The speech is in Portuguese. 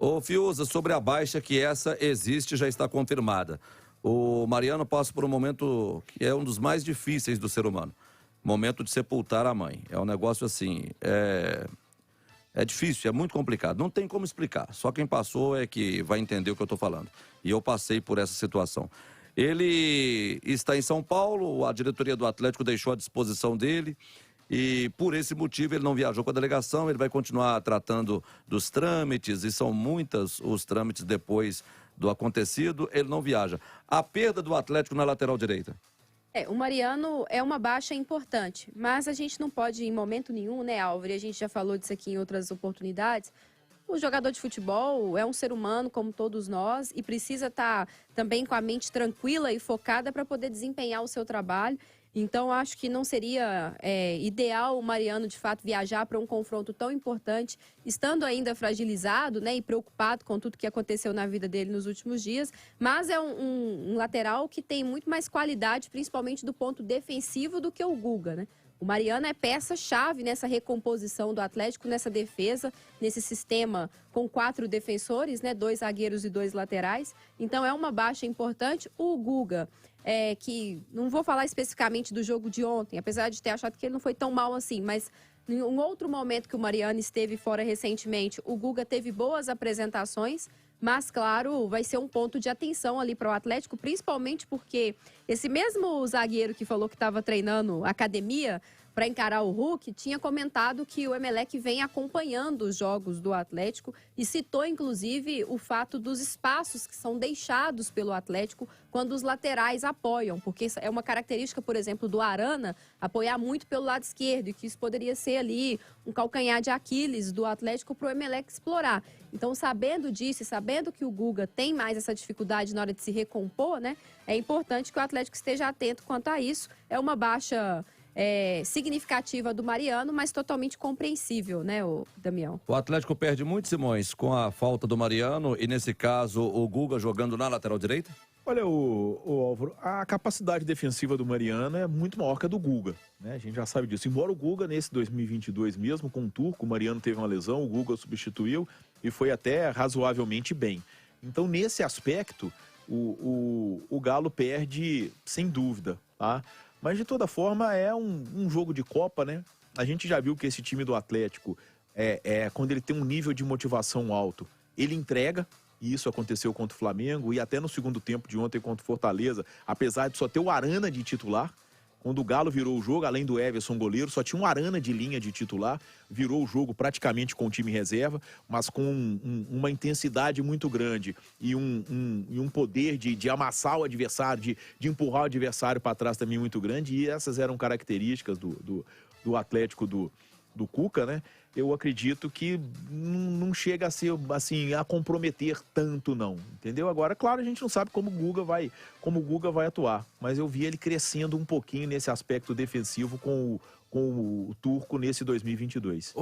Ô, Fiuza, sobre a baixa, que essa existe, já está confirmada. O Mariano passa por um momento que é um dos mais difíceis do ser humano. Momento de sepultar a mãe. É um negócio assim, é difícil, é muito complicado. Não tem como explicar. Só quem passou é que vai entender o que eu estou falando. E eu passei por essa situação. Ele está em São Paulo, a diretoria do Atlético deixou à disposição dele. E por esse motivo ele não viajou com a delegação, ele vai continuar tratando dos trâmites, e são muitos os trâmites depois do acontecido, ele não viaja. A perda do Atlético na lateral direita. O Mariano é uma baixa importante, mas a gente não pode em momento nenhum, né, Álvaro, e a gente já falou disso aqui em outras oportunidades, o jogador de futebol é um ser humano como todos nós e precisa estar também com a mente tranquila e focada para poder desempenhar o seu trabalho. Então, acho que não seria ideal o Mariano, de fato, viajar para um confronto tão importante, estando ainda fragilizado, né, e preocupado com tudo que aconteceu na vida dele nos últimos dias. Mas é um lateral que tem muito mais qualidade, principalmente do ponto defensivo, do que o Guga, né? O Mariano é peça-chave nessa recomposição do Atlético, nessa defesa, nesse sistema com 4 defensores, né, 2 zagueiros e 2 laterais. Então é uma baixa importante. O Guga, que não vou falar especificamente do jogo de ontem, apesar de ter achado que ele não foi tão mal assim, mas em um outro momento que o Mariano esteve fora recentemente, o Guga teve boas apresentações. Mas, claro, vai ser um ponto de atenção ali para o Atlético, principalmente porque esse mesmo zagueiro que falou que estava treinando academia para encarar o Hulk, tinha comentado que o Emelec vem acompanhando os jogos do Atlético e citou, inclusive, o fato dos espaços que são deixados pelo Atlético quando os laterais apoiam, porque é uma característica, por exemplo, do Arana, apoiar muito pelo lado esquerdo, e que isso poderia ser ali um calcanhar de Aquiles do Atlético para o Emelec explorar. Então, sabendo disso e sabendo que o Guga tem mais essa dificuldade na hora de se recompor, né, é importante que o Atlético esteja atento quanto a isso. É uma baixa significativa do Mariano, mas totalmente compreensível, né, Damião? O Atlético perde muito, Simões, com a falta do Mariano e, nesse caso, o Guga jogando na lateral direita? Olha, o Álvaro, a capacidade defensiva do Mariano é muito maior que a do Guga, né? A gente já sabe disso. Embora o Guga, nesse 2022 mesmo, com o Turco, o Mariano teve uma lesão, o Guga substituiu e foi até razoavelmente bem. Então, nesse aspecto, o Galo perde sem dúvida, tá? Mas, de toda forma, é um jogo de Copa, né? A gente já viu que esse time do Atlético, quando ele tem um nível de motivação alto, ele entrega. E isso aconteceu contra o Flamengo e até no segundo tempo de ontem contra o Fortaleza, apesar de só ter o Arana de titular. Quando o Galo virou o jogo, além do Everson goleiro, só tinha um Arana de linha de titular. Virou o jogo praticamente com o time reserva, mas com uma intensidade muito grande e um poder de amassar o adversário, de empurrar o adversário para trás também muito grande. E essas eram características do Atlético do Cuca, né? Eu acredito que não chega a ser, assim, a comprometer tanto, não, entendeu? Agora, claro, a gente não sabe como o Guga vai atuar, mas eu vi ele crescendo um pouquinho nesse aspecto defensivo com o Turco nesse 2022.